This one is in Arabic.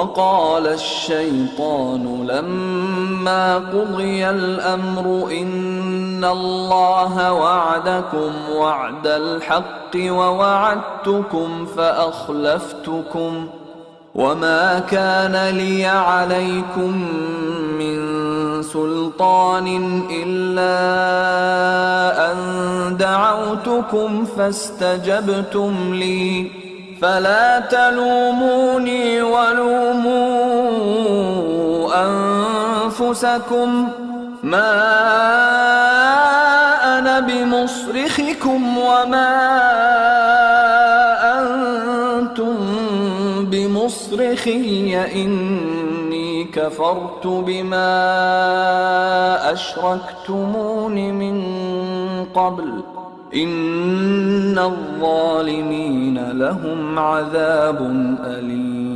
وقال الشيطان لما قضي الأمر إن الله وعدكم وعد الحق ووعدتكم فأخلفتكم وما كان لي عليكم من سلطان إلا أن دعوتكم فاستجبتم لي فلا تلوموني ولوموا أنفسكم ما أنا بمصرخكم وما أنتم بمصرخي إني كفرت بما أشركتمون من قبل إن الظالمين لهم عذاب أليم.